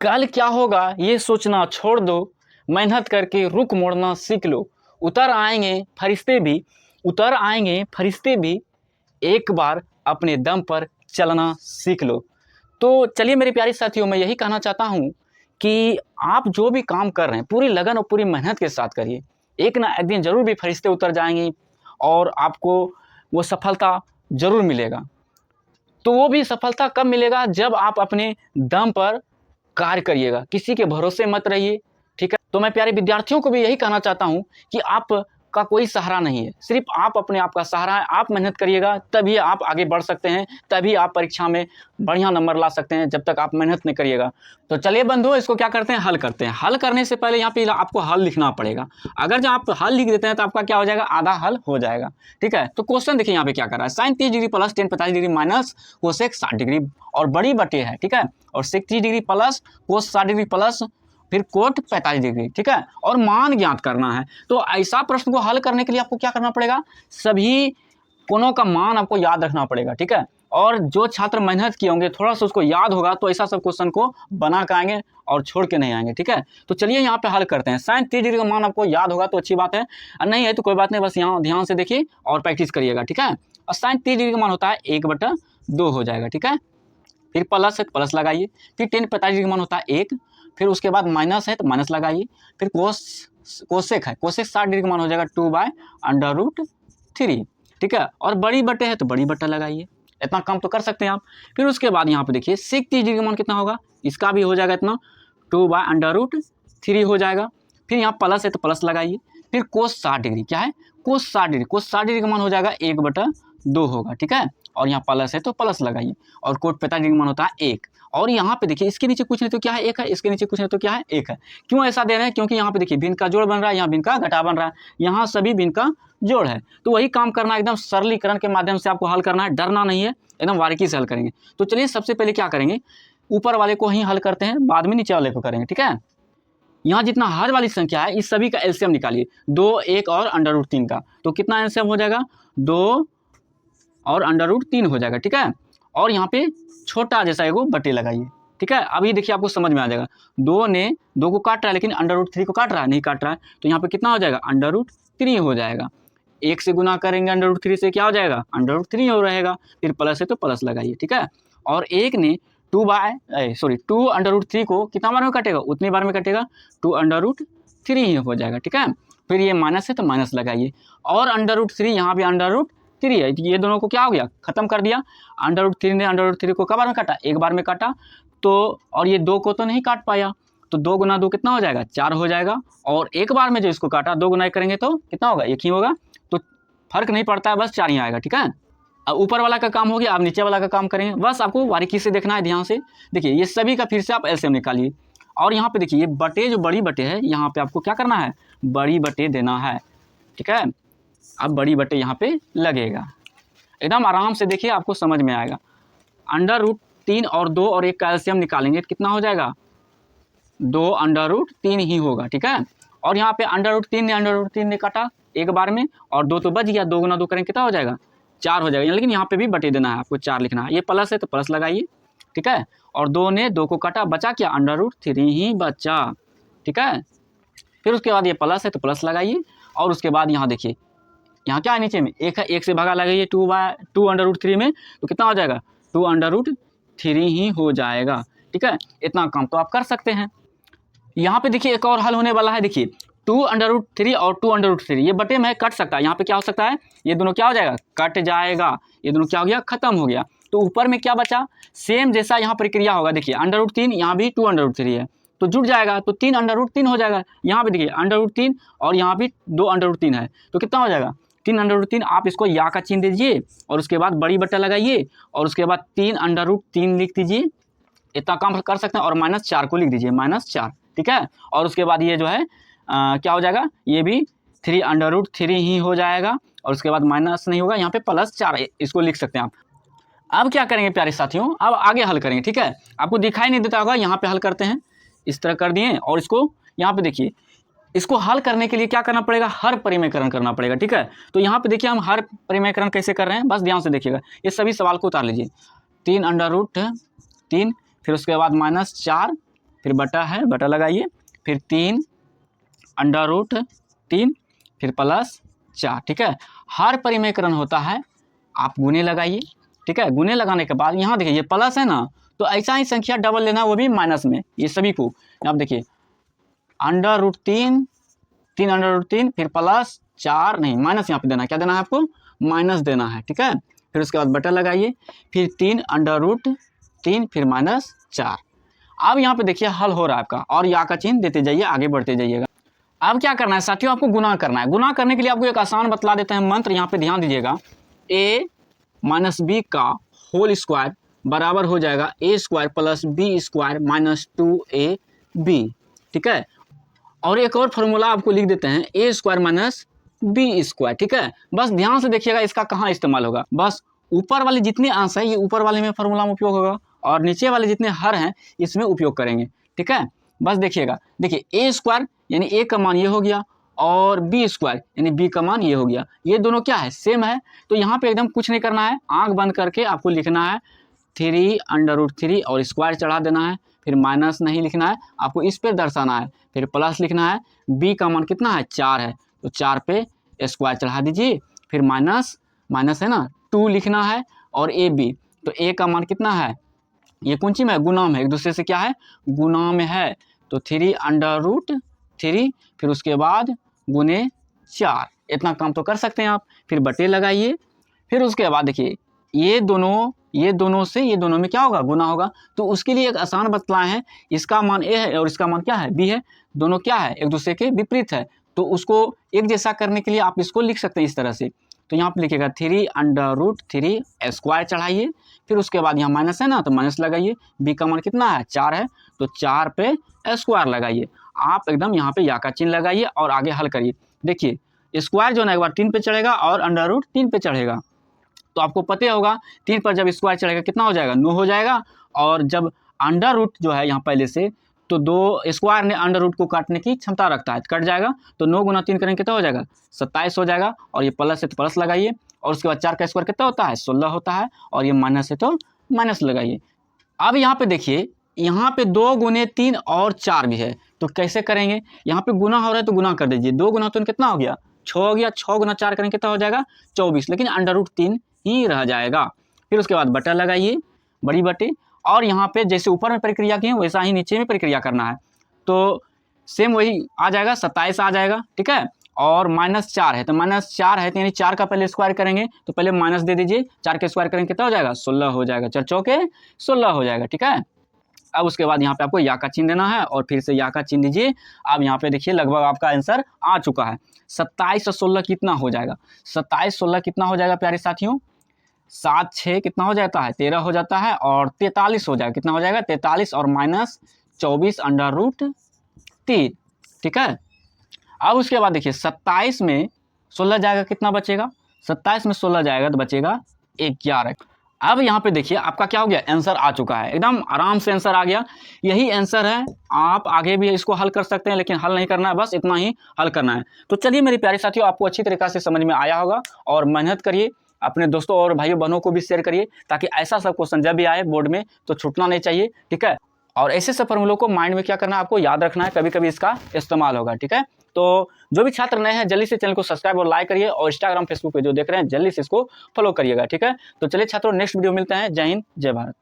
कल क्या होगा ये सोचना छोड़ दो, मेहनत करके रुख मोड़ना सीख लो। उतर आएंगे फरिश्ते भी, उतर आएंगे फरिश्ते भी, एक बार अपने दम पर चलना सीख लो। तो चलिए मेरे प्यारे साथियों, मैं यही कहना चाहता हूँ कि आप जो भी काम कर रहे हैं पूरी लगन और पूरी मेहनत के साथ करिए। एक ना एक दिन ज़रूर भी फरिश्ते उतर जाएंगे और आपको वो सफलता ज़रूर मिलेगा। तो वो भी सफलता कब मिलेगा? जब आप अपने दम पर कार्य करिएगा, किसी के भरोसे मत रहिए। ठीक है, तो मैं प्यारे विद्यार्थियों को भी यही कहना चाहता हूँ कि आपका कोई सहारा नहीं है, सिर्फ आप अपने आप का सहारा है। आप मेहनत करिएगा तभी आप आगे बढ़ सकते हैं, तभी आप परीक्षा में बढ़िया नंबर ला सकते हैं, जब तक आप मेहनत नहीं करिएगा। तो चलिए बंधुओं, इसको क्या करते हैं, हल करते हैं। हल करने से पहले यहाँ पे आपको हल लिखना पड़ेगा। अगर जब आप हल लिख देते हैं तो आपका क्या हो जाएगा, आधा हल हो जाएगा। ठीक है, तो क्वेश्चन देखिए यहाँ पे क्या कर रहा है, sine 30 degree plus tan 45 degree minus cosec 60 degree और बड़ी बटे है। ठीक है, और sec 30 degree plus cos 60 degree plus फिर कोट 45 डिग्री। ठीक है, और मान ज्ञात करना है। तो ऐसा प्रश्न को हल करने के लिए आपको क्या करना पड़ेगा, सभी कोणों का मान आपको याद रखना पड़ेगा। ठीक है, और जो छात्र मेहनत किए होंगे, थोड़ा सा उसको याद होगा, तो ऐसा सब क्वेश्चन को बना के आएंगे और छोड़ के नहीं आएंगे। ठीक है, तो चलिए यहाँ पे हल करते हैं। साइन 30 डिग्री का मान आपको याद होगा तो अच्छी बात है, और नहीं है तो कोई बात नहीं, बस यहाँ ध्यान से देखिए और प्रैक्टिस करिएगा। ठीक है, और साइन 30 डिग्री का मान होता है 1/2 हो जाएगा। ठीक है, फिर प्लस है तो प्लस लगाइए, फिर टेन 45 डिग्री का मान होता है 1, फिर उसके बाद माइनस है तो माइनस लगाइए, फिर कोसेक है, कोसेक 60 डिग्री का मान हो जाएगा 2/√3। ठीक है, और बड़ी बटे है तो बड़ी बट्टा लगाइए। इतना काम तो कर सकते हैं आप। फिर उसके बाद यहाँ पे देखिए सेक 30 डिग्री का मान कितना होगा, इसका भी हो जाएगा इतना 2/√3 हो जाएगा। फिर यहाँ प्लस है तो प्लस लगाइए, फिर कोस 60 डिग्री, क्या है कोस 60 डिग्री, कोस 60 डिग्री का मान हो जाएगा 1/2 होगा। ठीक है, और यहाँ प्लस है तो प्लस लगाइए, और कोट 45 डिग्री का मान होता है 1। और यहाँ पे देखिए इसके नीचे कुछ नहीं तो क्या है 1 है, इसके नीचे कुछ नहीं तो क्या है 1 है। क्यों ऐसा दे रहे हैं, क्योंकि यहाँ पे देखिए भिन्न का जोड़ बन रहा है, यहाँ भिन्न का घटा बन रहा है, यहाँ सभी भिन्न का जोड़ है। तो वही काम करना, एकदम सरलीकरण के माध्यम से आपको हल करना है, डरना नहीं है, एकदम बारीकी से हल करेंगे। तो चलिए सबसे पहले क्या करेंगे, ऊपर वाले को ही हल करते हैं, बाद में नीचे वाले को करेंगे। ठीक है, यहाँ जितना हर वाली संख्या है इस सभी का एलसीएम निकालिए, 2, 1 और √3 का। तो कितना एलसीएम हो जाएगा, 2 और √3 हो जाएगा। ठीक है, और यहाँ पे छोटा जैसा एगो बटे लगाइए। ठीक है, अभी देखिए आपको समझ में आ जाएगा, 2 ने 2 को काट रहा है लेकिन √3 को काट रहा है, नहीं काट रहा है, तो यहाँ पे कितना हो जाएगा, √3 हो जाएगा। 1 से गुना करेंगे √3 से, क्या हो जाएगा, √3 हो रहेगा। फिर प्लस है तो प्लस लगाइए। ठीक है, और 1 ने 2√3 को कितना बार में कटेगा, उतनी बार में कटेगा, 2√3 ही हो जाएगा। ठीक है, फिर ये माइनस है तो माइनस लगाइए, और √3 यहाँ भी √3 है, ये दोनों को क्या हो गया, खत्म कर दिया। √3 ने √3 को कब बार में काटा, एक बार में काटा, तो और ये 2 को तो नहीं काट पाया, तो 2 गुना 2 कितना हो जाएगा, 4 हो जाएगा। और एक बार में जो इसको काटा, 2 गुना 1 करेंगे तो कितना होगा, 1 ही होगा, तो फर्क नहीं पड़ता है, बस 4 ही आएगा। ठीक है, अब ऊपर वाला का काम हो गया, अब नीचे वाला का काम करेंगे। बस आपको बारीकी से देखना है, ध्यान से देखिए, ये सभी का फिर से आप एलसीएम निकालिए। और यहाँ पे देखिए ये बटे, जो बड़ी बटे है, यहाँ पे आपको क्या करना है, बड़ी बटे देना है। ठीक है, अब बड़ी बटे यहाँ पे लगेगा, एकदम आराम से देखिए, आपको समझ में आएगा। √3 और 2 और 1 का एलसीएम निकालेंगे, कितना हो जाएगा, 2√3 ही होगा। ठीक है, और यहाँ पे √3 ने काटा एक बार में, और 2 तो बच गया, 2 गुना 2 करेंगे कितना हो जाएगा, 4 हो जाएगा। लेकिन यहाँ पे भी बटे देना है आपको, 4 लिखना है। ये प्लस है तो प्लस लगाइए। ठीक है, और 2 ने 2 को काटा, बचा क्या, √3 ही बचा। ठीक है, फिर उसके बाद ये प्लस है तो प्लस लगाइए, और उसके बाद यहाँ देखिए, यहाँ क्या है नीचे में 1 है, 1 से भागा लगाइए 2/√3 में, तो कितना हो जाएगा, 2√3 ही हो जाएगा। ठीक है, इतना काम तो आप कर सकते हैं। यहाँ पे देखिए एक और हल होने वाला है, देखिए 2√3 और 2√3 ये बटे में कट सकता है, यहाँ पे क्या हो सकता है, ये दोनों क्या हो जाएगा, कट जाएगा, ये दोनों क्या हो गया, खत्म हो गया। तो ऊपर में क्या बचा, सेम जैसा यहाँ प्रक्रिया होगा, देखिए √3, यहाँ भी 2√3 है, तो जुड़ जाएगा, तो 3√3 हो जाएगा। यहाँ पे देखिए √3 और यहाँ भी 2√3 है, तो कितना हो जाएगा, 3√3। आप इसको या का चिन्ह दीजिए, और उसके बाद बड़ी बट्टा लगाइए, और उसके बाद 3√3 लिख दीजिए, इतना काम कर सकते हैं, और -4 को लिख दीजिए, -4। ठीक है, और उसके बाद ये जो है क्या हो जाएगा, ये भी 3√3 ही हो जाएगा, और उसके बाद माइनस नहीं होगा, यहाँ पे +4 इसको लिख सकते हैं आप। अब क्या करेंगे प्यारे साथियों, अब आगे हल करेंगे। ठीक है, आपको दिखाई नहीं देता होगा, यहाँ पे हल करते हैं, इस तरह कर दिए, और इसको यहाँ पे देखिए, इसको हल करने के लिए क्या करना पड़ेगा, हर परिमेयकरण करना पड़ेगा। ठीक है, तो यहाँ पे देखिए हम हर परिमेयकरण कैसे कर रहे हैं, बस ध्यान से देखिएगा। ये सभी सवाल को उतार लीजिए, 3√3, फिर उसके बाद -4, फिर बटा है, बटा लगाइए, फिर 3 अंडर रूट 3 फिर प्लस 4। ठीक है, हर परिमेयकरण होता है आप गुने लगाइए। ठीक है, गुने लगाने के बाद यहाँ देखिए ये प्लस है ना, तो ऐसा ही संख्या डबल लेना, वो भी माइनस में, ये सभी को। आप देखिए अंडर रूट 3 अंडर रूट 3 फिर प्लस 4 नहीं माइनस यहाँ पे देना है, क्या देना है आपको, माइनस देना है। ठीक है, फिर उसके बाद बटन लगाइए, फिर 3 अंडर रूट 3 फिर माइनस 4। अब यहाँ पे देखिए हल हो रहा है आपका, और या का चिन्ह देते जाइए, आगे बढ़ते जाइएगा। अब क्या करना है साथियों, आपको गुना करना है। गुना करने के लिए आपको एक आसान बतला देते हैं मंत्र, यहाँ पे ध्यान दीजिएगा। a माइनस बी का होल स्क्वायर बराबर हो जाएगा a square plus B square minus 2ab। ठीक है, और एक और फॉर्मूला आपको लिख देते हैं a square minus B square. ठीक है, बस ध्यान से देखिएगा इसका कहाँ इस्तेमाल होगा। बस ऊपर वाले जितने अंश है ये ऊपर वाले में फॉर्मूला में उपयोग होगा, और नीचे वाले जितने हर हैं इसमें उपयोग करेंगे। ठीक है, बस देखिएगा, देखिए a स्क्वायर यानी a का मान ये हो गया, और बी स्क्वायर यानी b का मान ये हो गया। ये दोनों क्या है, सेम है। तो यहाँ पे एकदम कुछ नहीं करना है, आंख बंद करके आपको लिखना है 3 अंडर रूट 3 और स्क्वायर चढ़ा देना है, फिर माइनस नहीं लिखना है, आपको इस पे दर्शाना है, फिर प्लस लिखना है। b का मान कितना है, 4 है, तो 4 पे स्क्वायर चढ़ा दीजिए, फिर माइनस माइनस है ना 2 लिखना है, और ab, तो a का मान कितना है, ये कौन सी में है, गुना में, एक दूसरे से क्या है, गुना में है। तो 3 अंडर रूट 3 फिर उसके बाद गुने 4, इतना काम तो कर सकते हैं आप। फिर बटे लगाइए, फिर उसके बाद देखिए ये दोनों से ये दोनों में क्या होगा, गुना होगा। तो उसके लिए एक आसान बतलाए हैं, इसका मान a है और इसका मान क्या है, b है, दोनों क्या है, एक दूसरे के विपरीत है। तो उसको एक जैसा करने के लिए आप इसको लिख सकते हैं इस तरह से। तो यहाँ पे लिखिएगा 3 अंडर रूट 3 स्क्वायर चढ़ाइए, फिर उसके बाद यहाँ माइनस है ना, तो माइनस लगाइए। b का मान कितना है, 4 है, तो 4 पे स्क्वायर लगाइए। आप एकदम यहाँ पे या का चिन्ह लगाइए और आगे हल करिए। देखिए स्क्वायर जो है ना एक बार 3 पे चढ़ेगा और अंडर रूट 3 पे चढ़ेगा, तो आपको पता होगा 3 पर जब स्क्वायर चढ़ेगा कितना हो जाएगा, 9 हो जाएगा। और जब अंडर रूट जो है यहाँ पहले से, तो 2 स्क्वायर ने अंडर रूट को काटने की क्षमता रखता है, कट जाएगा, तो 9 गुना 3 करेंगे कितना हो जाएगा, 27 हो जाएगा। और ये प्लस है तो प्लस लगाइए, और उसके बाद 4 का स्क्वायर कितना होता है, 16 होता है, और ये माइनस है तो माइनस लगाइए। अब यहाँ पे देखिए, यहाँ पे 2 गुने 3 और 4 भी है, तो कैसे करेंगे, यहाँ पे गुना हो रहा है तो गुना कर दीजिए। 2 गुना 3 कितना हो गया, 6 हो गया, 6 गुना 4 करेंगे कितना हो जाएगा, 24, लेकिन अंडर रूट 3 ही रह जाएगा। फिर उसके बाद बटा लगाइए, बड़ी बटे, और यहाँ पे जैसे ऊपर में प्रक्रिया की है वैसा ही नीचे में प्रक्रिया करना है, तो सेम वही आ जाएगा, 27 आ जाएगा। ठीक है, और माइनस 4 है, तो माइनस 4 है तो यानी 4 का पहले स्क्वायर करेंगे, तो पहले माइनस दे दीजिए, 4 के स्क्वायर करेंगे कितना हो जाएगा, 16 हो जाएगा, 4 चौके 16 हो जाएगा। ठीक है, अब उसके बाद यहाँ पे आपको या का चिन्ह देना है, और फिर से या का चिन्ह दीजिए। अब यहाँ पे देखिए लगभग आपका आंसर आ चुका है। 27 और 16 कितना हो जाएगा, 27 16 कितना हो जाएगा प्यारे साथियों, 7 6 कितना हो जाता है, 13 हो जाता है, और 43 हो जाएगा, कितना हो जाएगा 43 और माइनस 24 अंडर रूट 3। ठीक है, अब उसके बाद देखिए 27 में 16 जाएगा, कितना बचेगा, 27 में 16 जाएगा तो बचेगा 11। अब यहाँ पे देखिए आपका क्या हो गया, आंसर आ चुका है, एकदम आराम से आंसर आ गया। यही आंसर है, आप आगे भी इसको हल कर सकते हैं, लेकिन हल नहीं करना है, बस इतना ही हल करना है। तो चलिए मेरे प्यारे साथियों, आपको अच्छी तरीक़ा से समझ में आया होगा, और मेहनत करिए, अपने दोस्तों और भाइयों बहनों को भी शेयर करिए, ताकि ऐसा सब क्वेश्चन जब भी आए बोर्ड में तो छूटना नहीं चाहिए। ठीक है, और ऐसे सब फॉर्मूलों को माइंड में क्या करना है, आपको याद रखना है, कभी कभी इसका इस्तेमाल होगा। ठीक है, तो जो भी छात्र नए हैं जल्दी से चैनल को सब्सक्राइब और लाइक करिए, और इंस्टाग्राम फेसबुक पे जो देख रहे हैं जल्दी से इसको फॉलो करिएगा। ठीक है, तो चलिए छात्रों, नेक्स्ट वीडियो मिलते हैं। जय हिंद, जय भारत।